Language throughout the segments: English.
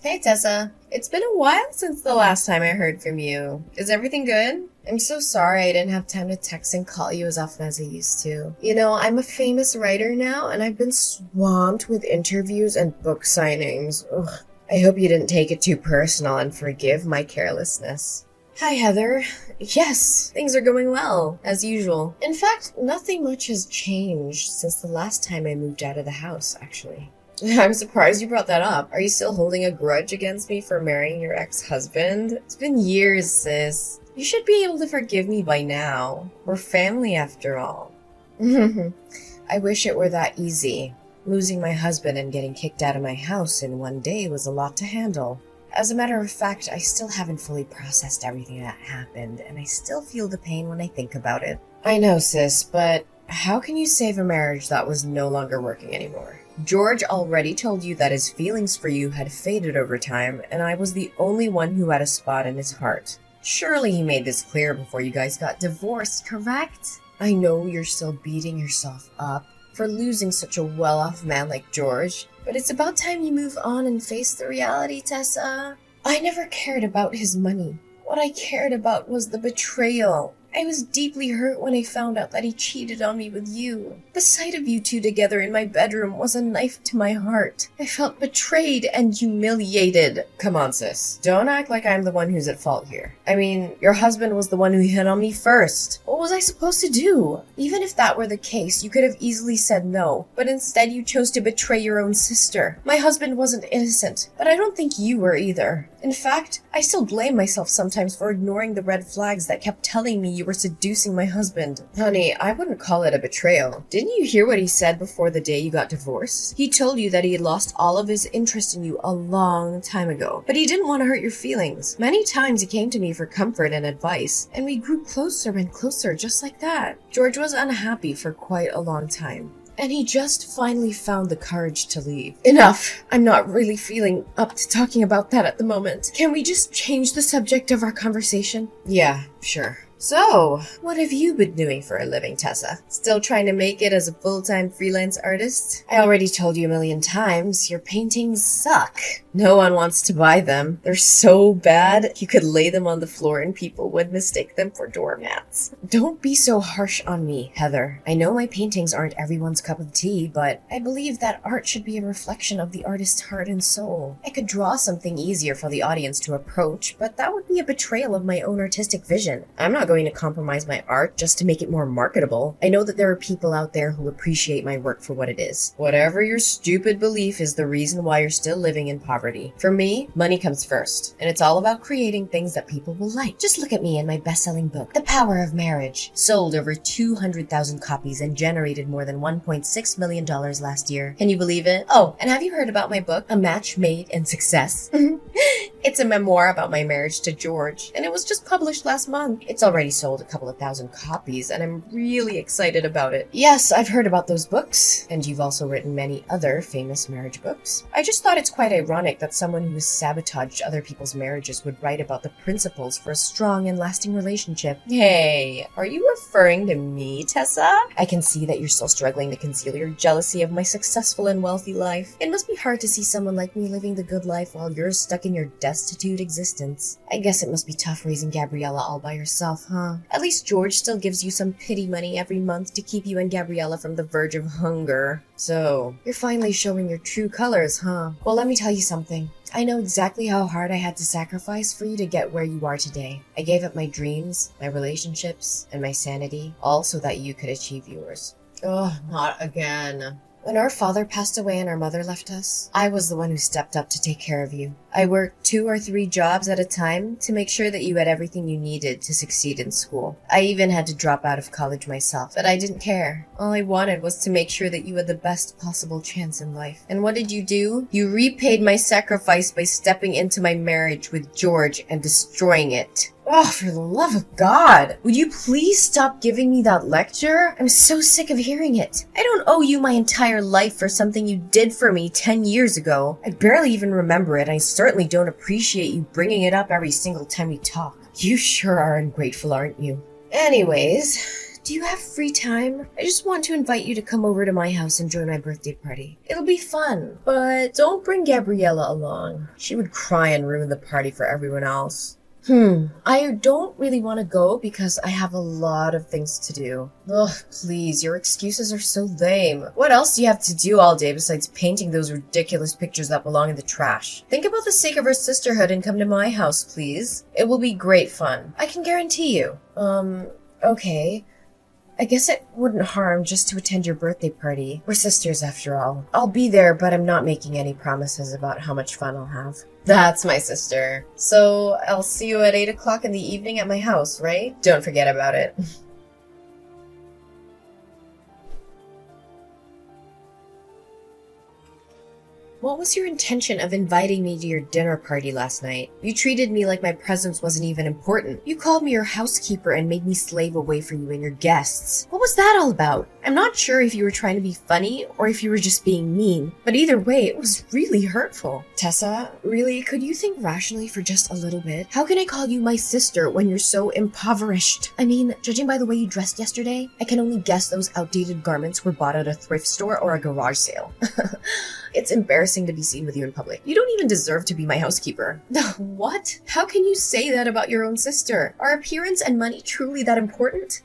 Hey Tessa, it's been a while since the last time I heard from you. Is everything good? I'm so sorry I didn't have time to text and call you as often as I used to. I'm a famous writer now and I've been swamped with interviews and book signings. Ugh. I hope you didn't take it too personal and forgive my carelessness. Hi, Heather. Yes, things are going well, as usual. In fact, nothing much has changed since the last time I moved out of the house, actually. I'm surprised you brought that up. Are you still holding a grudge against me for marrying your ex-husband? It's been years, sis. You should be able to forgive me by now. We're family after all. I wish it were that easy. Losing my husband and getting kicked out of my house in one day was a lot to handle. As a matter of fact, I still haven't fully processed everything that happened, and I still feel the pain when I think about it. I know, sis, but how can you save a marriage that was no longer working anymore? George already told you that his feelings for you had faded over time, and I was the only one who had a spot in his heart. Surely he made this clear before you guys got divorced, correct? I know you're still beating yourself up for losing such a well-off man like George, but it's about time you move on and face the reality, Tessa. I never cared about his money. What I cared about was the betrayal. I was deeply hurt when I found out that he cheated on me with you. The sight of you two together in my bedroom was a knife to my heart. I felt betrayed and humiliated. Come on, sis. Don't act like I'm the one who's at fault here. I mean, your husband was the one who hit on me first. What was I supposed to do? Even if that were the case, you could have easily said no, but instead you chose to betray your own sister. My husband wasn't innocent, but I don't think you were either. In fact, I still blame myself sometimes for ignoring the red flags that kept telling me you were seducing my husband. Honey, I wouldn't call it a betrayal. Didn't you hear what he said before the day you got divorced? He told you that he had lost all of his interest in you a long time ago, but he didn't want to hurt your feelings. Many times he came to me for comfort and advice, and we grew closer and closer just like that. George was unhappy for quite a long time, and he just finally found the courage to leave. Enough! I'm not really feeling up to talking about that at the moment. Can we just change the subject of our conversation? Yeah, sure. So, what have you been doing for a living, Tessa? Still trying to make it as a full-time freelance artist? I already told you a million times, your paintings suck. No one wants to buy them. They're so bad, you could lay them on the floor and people would mistake them for doormats. Don't be so harsh on me, Heather. I know my paintings aren't everyone's cup of tea, but I believe that art should be a reflection of the artist's heart and soul. I could draw something easier for the audience to approach, but that would be a betrayal of my own artistic vision. I'm not going to compromise my art just to make it more marketable. I know that there are people out there who appreciate my work for what it is. Whatever your stupid belief is the reason why you're still living in poverty. For me, money comes first, and it's all about creating things that people will like. Just look at me and my best-selling book, The Power of Marriage. Sold over 200,000 copies and generated more than $1.6 million last year. Can you believe it? Oh, and have you heard about my book, A Match Made in Success? It's a memoir about my marriage to George, and it was just published last month. It's already sold a couple of thousand copies, and I'm really excited about it. Yes, I've heard about those books, and you've also written many other famous marriage books. I just thought it's quite ironic that someone who has sabotaged other people's marriages would write about the principles for a strong and lasting relationship. Hey, are you referring to me, Tessa? I can see that you're still struggling to conceal your jealousy of my successful and wealthy life. It must be hard to see someone like me living the good life while you're stuck in your destitute existence. I guess it must be tough raising Gabriella all by yourself, huh? At least George still gives you some pity money every month to keep you and Gabriella from the verge of hunger. So, you're finally showing your true colors, huh? Well, let me tell you something. I know exactly how hard I had to sacrifice for you to get where you are today. I gave up my dreams, my relationships, and my sanity, all so that you could achieve yours. Oh, not again. When our father passed away and our mother left us, I was the one who stepped up to take care of you. I worked 2 or 3 jobs at a time to make sure that you had everything you needed to succeed in school. I even had to drop out of college myself, but I didn't care. All I wanted was to make sure that you had the best possible chance in life. And what did you do? You repaid my sacrifice by stepping into my marriage with George and destroying it. Oh, for the love of God! Would you please stop giving me that lecture? I'm so sick of hearing it. I don't owe you my entire life for something you did for me 10 years ago. I barely even remember it, and I certainly don't appreciate you bringing it up every single time we talk. You sure are ungrateful, aren't you? Anyways, Do you have free time? I just want to invite you to come over to my house and join my birthday party. It'll be fun, but don't bring Gabriella along. She would cry and ruin the party for everyone else. I don't really want to go because I have a lot of things to do. Ugh, please, your excuses are so lame. What else do you have to do all day besides painting those ridiculous pictures that belong in the trash? Think about the sake of our sisterhood and come to my house, please. It will be great fun. I can guarantee you. Okay. I guess it wouldn't harm just to attend your birthday party. We're sisters after all. I'll be there, but I'm not making any promises about how much fun I'll have. That's my sister. So I'll see you at 8 o'clock in the evening at my house, right? Don't forget about it. What was your intention of inviting me to your dinner party last night? You treated me like my presence wasn't even important. You called me your housekeeper and made me slave away for you and your guests. What was that all about? I'm not sure if you were trying to be funny or if you were just being mean, but either way, it was really hurtful. Tessa, really, could you think rationally for just a little bit? How can I call you my sister when you're so impoverished? I mean, judging by the way you dressed yesterday, I can only guess those outdated garments were bought at a thrift store or a garage sale. It's embarrassing to be seen with you in public. You don't even deserve to be my housekeeper. What? How can you say that about your own sister? Are appearance and money truly that important?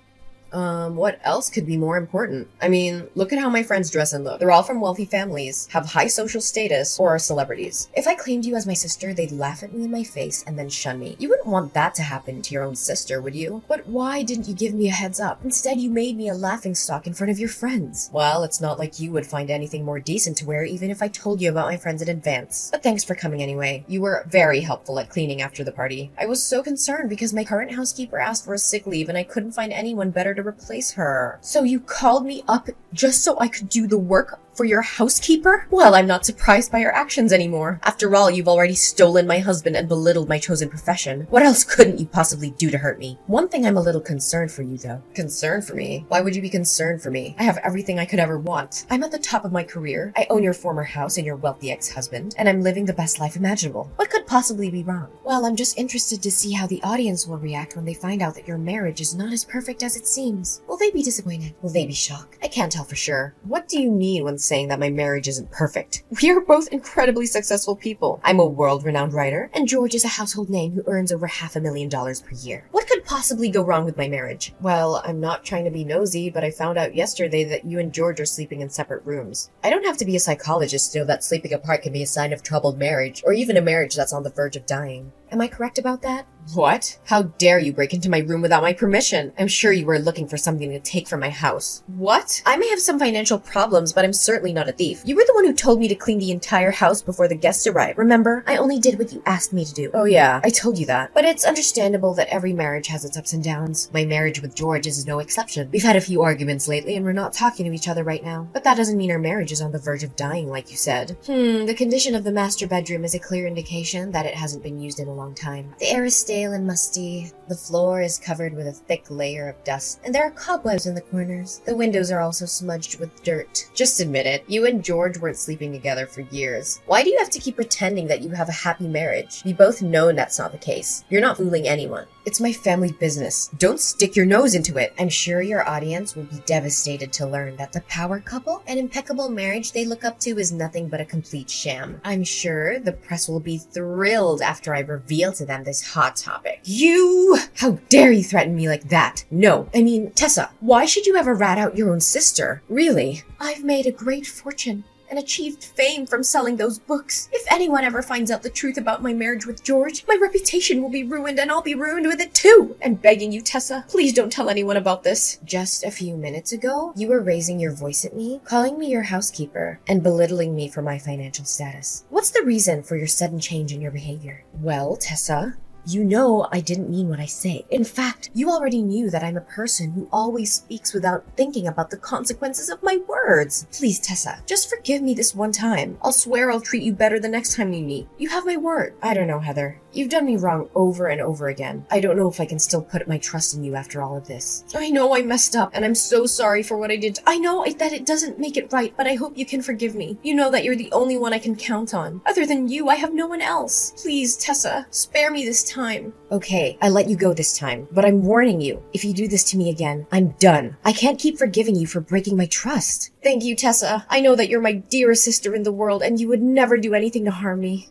What else could be more important? I mean, look at how my friends dress and look. They're all from wealthy families, have high social status, or are celebrities. If I claimed you as my sister, they'd laugh at me in my face and then shun me. You wouldn't want that to happen to your own sister, would you? But why didn't you give me a heads up? Instead, you made me a laughingstock in front of your friends. Well, it's not like you would find anything more decent to wear even if I told you about my friends in advance. But thanks for coming anyway. You were very helpful at cleaning after the party. I was so concerned because my current housekeeper asked for a sick leave and I couldn't find anyone better to replace her. So you called me up just so I could do the work for your housekeeper? Well, I'm not surprised by your actions anymore. After all, you've already stolen my husband and belittled my chosen profession. What else couldn't you possibly do to hurt me? One thing I'm a little concerned for you, though. Concerned for me? Why would you be concerned for me? I have everything I could ever want. I'm at the top of my career. I own your former house and your wealthy ex-husband, and I'm living the best life imaginable. What could possibly be wrong? Well, I'm just interested to see how the audience will react when they find out that your marriage is not as perfect as it seems. Will they be disappointed? Will they be shocked? I can't tell for sure. What do you mean when saying that my marriage isn't perfect? We are both incredibly successful people. I'm a world-renowned writer, and George is a household name who earns over $500,000 per year. What could possibly go wrong with my marriage? Well, I'm not trying to be nosy, but I found out yesterday that you and George are sleeping in separate rooms. I don't have to be a psychologist to know that sleeping apart can be a sign of troubled marriage, or even a marriage that's on the verge of dying. Am I correct about that? What? How dare you break into my room without my permission? I'm sure you were looking for something to take from my house. What? I may have some financial problems, but I'm certainly not a thief. You were the one who told me to clean the entire house before the guests arrived. Remember? I only did what you asked me to do. Oh yeah, I told you that. But it's understandable that every marriage has its ups and downs. My marriage with George is no exception. We've had a few arguments lately and we're not talking to each other right now. But that doesn't mean our marriage is on the verge of dying like you said. The condition of the master bedroom is a clear indication that it hasn't been used in a long time. The air is stale and musty, the floor is covered with a thick layer of dust, and there are cobwebs in the corners. The windows are also smudged with dirt. Just admit it, you and George weren't sleeping together for years. Why do you have to keep pretending that you have a happy marriage? We both know that's not the case. You're not fooling anyone. It's my family business. Don't stick your nose into it. I'm sure your audience will be devastated to learn that the power couple and impeccable marriage they look up to is nothing but a complete sham. I'm sure the press will be thrilled after I reveal to them this hot topic. You! How dare you threaten me like that? No. I mean, Tessa, why should you ever rat out your own sister? Really? I've made a great fortune and achieved fame from selling those books. If anyone ever finds out the truth about my marriage with George, my reputation will be ruined and I'll be ruined with it too. I'm begging you, Tessa, please don't tell anyone about this. Just a few minutes ago, you were raising your voice at me, calling me your housekeeper, and belittling me for my financial status. What's the reason for your sudden change in your behavior? Well, Tessa, you know I didn't mean what I say. In fact, you already knew that I'm a person who always speaks without thinking about the consequences of my words. Please, Tessa, just forgive me this one time. I'll swear I'll treat you better the next time we meet. You have my word. I don't know, Heather. You've done me wrong over and over again. I don't know if I can still put my trust in you after all of this. I know I messed up, and I'm so sorry for what I did. I know that it doesn't make it right, but I hope you can forgive me. You know that you're the only one I can count on. Other than you, I have no one else. Please, Tessa, spare me this time. Okay, I let you go this time, but I'm warning you. If you do this to me again, I'm done. I can't keep forgiving you for breaking my trust. Thank you, Tessa. I know that you're my dearest sister in the world, and you would never do anything to harm me.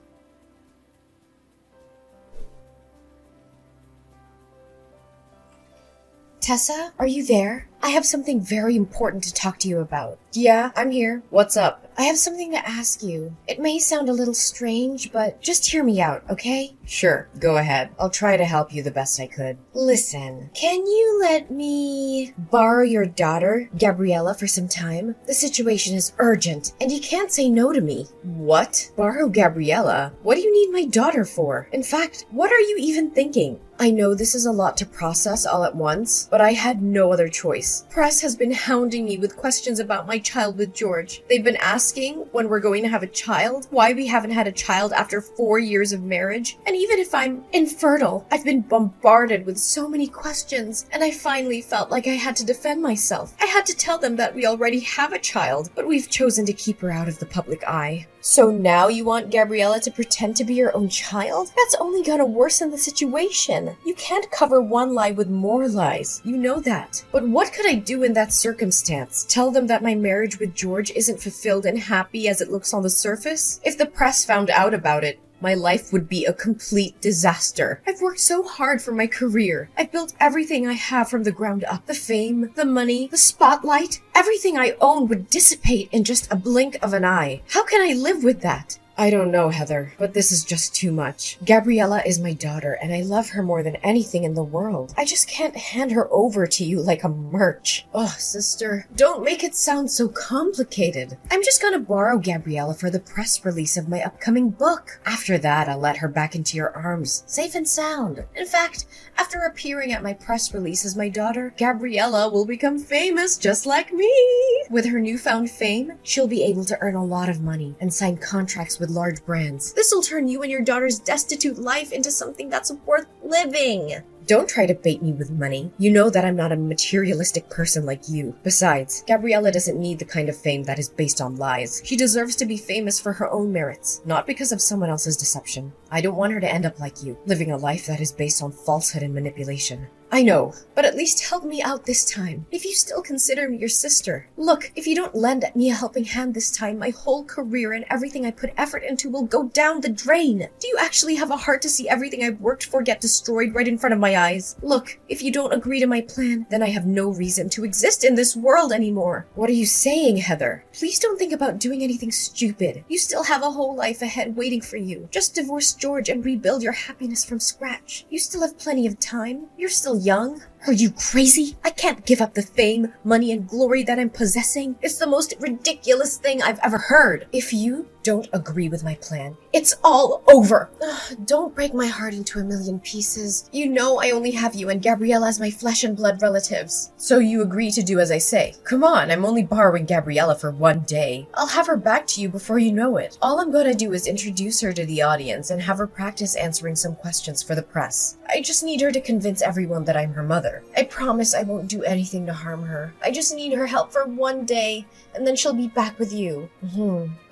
Tessa, are you there? I have something very important to talk to you about. Yeah, I'm here. What's up? I have something to ask you. It may sound a little strange, but just hear me out, okay? Sure, go ahead. I'll try to help you the best I could. Listen, can you let me borrow your daughter, Gabriella, for some time? The situation is urgent, and you can't say no to me. What? Borrow Gabriella? What do you need my daughter for? In fact, what are you even thinking? I know this is a lot to process all at once, but I had no other choice. Press has been hounding me with questions about my child with George. They've been asking when we're going to have a child, why we haven't had a child after 4 years of marriage, and even if I'm infertile. I've been bombarded with so many questions, and I finally felt like I had to defend myself. I had to tell them that we already have a child, but we've chosen to keep her out of the public eye. So now you want Gabriella to pretend to be your own child? That's only gonna worsen the situation. You can't cover one lie with more lies. You know that. But what could I do in that circumstance? Tell them that my marriage with George isn't fulfilled and happy as it looks on the surface? If the press found out about it, my life would be a complete disaster. I've worked so hard for my career. I've built everything I have from the ground up. The fame, the money, the spotlight. Everything I own would dissipate in just a blink of an eye. How can I live with that? I don't know, Heather, but this is just too much. Gabriella is my daughter, and I love her more than anything in the world. I just can't hand her over to you like a merch. Oh, sister, don't make it sound so complicated. I'm just gonna borrow Gabriella for the press release of my upcoming book. After that, I'll let her back into your arms, safe and sound. In fact, after appearing at my press release as my daughter, Gabriella will become famous just like me. With her newfound fame, she'll be able to earn a lot of money and sign contracts with large brands. This will turn you and your daughter's destitute life into something that's worth living. Don't try to bait me with money. You know that I'm not a materialistic person like you. Besides, Gabriella doesn't need the kind of fame that is based on lies. She deserves to be famous for her own merits, not because of someone else's deception. I don't want her to end up like you, living a life that is based on falsehood and manipulation. I know, but at least help me out this time, if you still consider me your sister. Look, if you don't lend me a helping hand this time, my whole career and everything I put effort into will go down the drain. Do you actually have a heart to see everything I've worked for get destroyed right in front of my eyes? Look, if you don't agree to my plan, then I have no reason to exist in this world anymore. What are you saying, Heather? Please don't think about doing anything stupid. You still have a whole life ahead waiting for you. Just divorce George and rebuild your happiness from scratch. You still have plenty of time. You're still young. Are you crazy? I can't give up the fame, money, and glory that I'm possessing. It's the most ridiculous thing I've ever heard. If you don't agree with my plan, it's all over. Ugh, don't break my heart into a million pieces. You know I only have you and Gabriella as my flesh and blood relatives. So you agree to do as I say. Come on, I'm only borrowing Gabriella for 1 day. I'll have her back to you before you know it. All I'm gonna do is introduce her to the audience and have her practice answering some questions for the press. I just need her to convince everyone that I'm her mother. I promise I won't do anything to harm her. I just need her help for 1 day, and then she'll be back with you.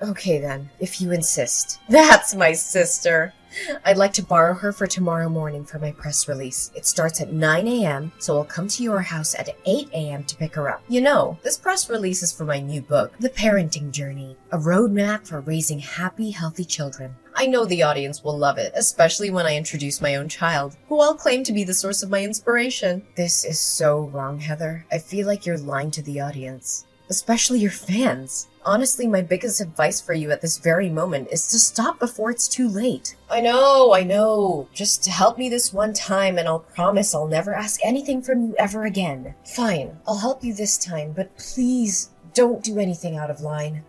Okay then, if you insist. That's my sister. I'd like to borrow her for tomorrow morning for my press release. It starts at 9 a.m., so I'll come to your house at 8 a.m. to pick her up. You know, this press release is for my new book, The Parenting Journey, a roadmap for raising happy, healthy children. I know the audience will love it, especially when I introduce my own child, who I'll claim to be the source of my inspiration. This is so wrong, Heather. I feel like you're lying to the audience, especially your fans. Honestly, my biggest advice for you at this very moment is to stop before it's too late. I know. Just help me this one time and I'll promise I'll never ask anything from you ever again. Fine, I'll help you this time, but please don't do anything out of line.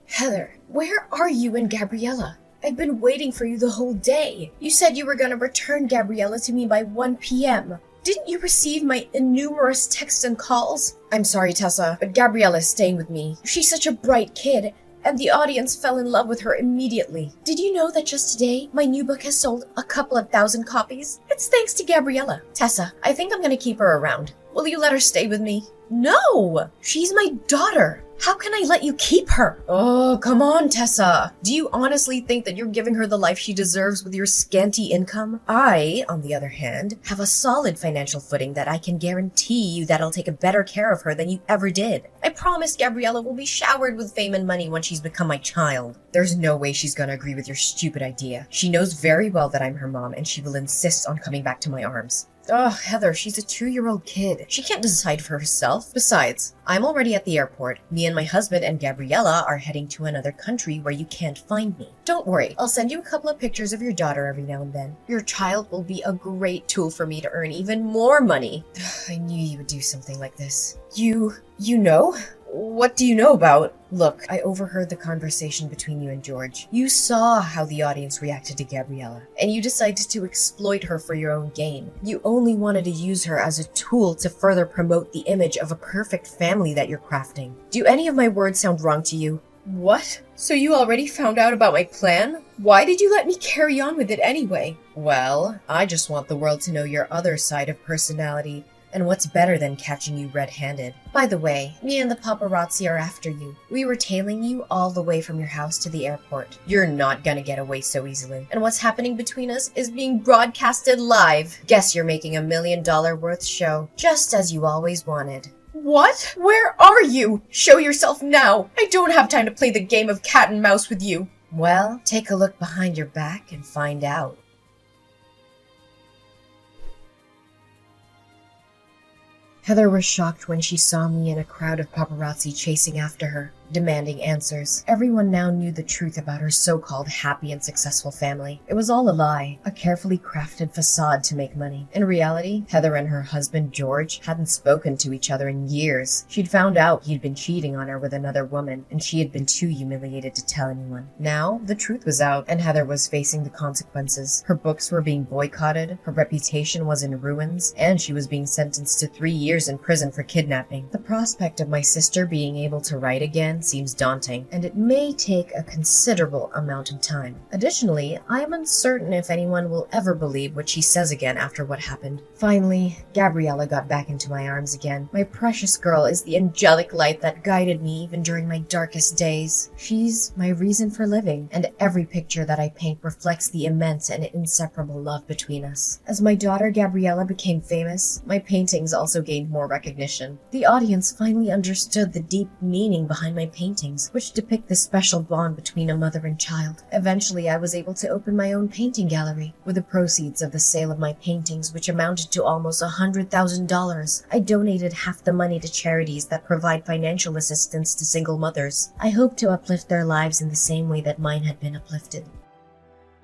Heather, where are you and Gabriella? I've been waiting for you the whole day. You said you were gonna return Gabriella to me by 1 p.m. Didn't you receive my innumerous texts and calls? I'm sorry, Tessa, but Gabriella is staying with me. She's such a bright kid, and the audience fell in love with her immediately. Did you know that just today, my new book has sold a couple of thousand copies? It's thanks to Gabriella. Tessa, I think I'm gonna keep her around. Will you let her stay with me? No! She's my daughter. How can I let you keep her? Oh, come on, Tessa. Do you honestly think that you're giving her the life she deserves with your scanty income? I, on the other hand, have a solid financial footing that I can guarantee you that'll take a better care of her than you ever did. I promise Gabriella will be showered with fame and money when she's become my child. There's no way she's gonna agree with your stupid idea. She knows very well that I'm her mom, and she will insist on coming back to my arms. Oh, Heather, she's a 2-year-old kid. She can't decide for herself. Besides, I'm already at the airport. Me and my husband and Gabriella are heading to another country where you can't find me. Don't worry, I'll send you a couple of pictures of your daughter every now and then. Your child will be a great tool for me to earn even more money. I knew you would do something like this. You know? What do you know about? Look, I overheard the conversation between you and George. You saw how the audience reacted to Gabriella, and you decided to exploit her for your own gain. You only wanted to use her as a tool to further promote the image of a perfect family that you're crafting. Do any of my words sound wrong to you? What? So you already found out about my plan? Why did you let me carry on with it anyway? Well, I just want the world to know your other side of personality. And what's better than catching you red-handed? By the way, me and the paparazzi are after you. We were tailing you all the way from your house to the airport. You're not gonna get away so easily. And what's happening between us is being broadcasted live. Guess you're making $1 million worth show, just as you always wanted. What? Where are you? Show yourself now. I don't have time to play the game of cat and mouse with you. Well, take a look behind your back and find out. Heather was shocked when she saw me in a crowd of paparazzi chasing after her, demanding answers. Everyone now knew the truth about her so-called happy and successful family. It was all a lie, a carefully crafted facade to make money. In reality, Heather and her husband George hadn't spoken to each other in years. She'd found out he'd been cheating on her with another woman, and she had been too humiliated to tell anyone. Now, the truth was out, and Heather was facing the consequences. Her books were being boycotted, her reputation was in ruins, and she was being sentenced to 3 years in prison for kidnapping. The prospect of my sister being able to write again seems daunting, and it may take a considerable amount of time. Additionally, I am uncertain if anyone will ever believe what she says again after what happened. Finally, Gabriella got back into my arms again. My precious girl is the angelic light that guided me even during my darkest days. She's my reason for living, and every picture that I paint reflects the immense and inseparable love between us. As my daughter Gabriella became famous, my paintings also gained more recognition. The audience finally understood the deep meaning behind my paintings, which depict the special bond between a mother and child. Eventually, I was able to open my own painting gallery. With the proceeds of the sale of my paintings, which amounted to almost $100,000, I donated half the money to charities that provide financial assistance to single mothers. I hope to uplift their lives in the same way that mine had been uplifted.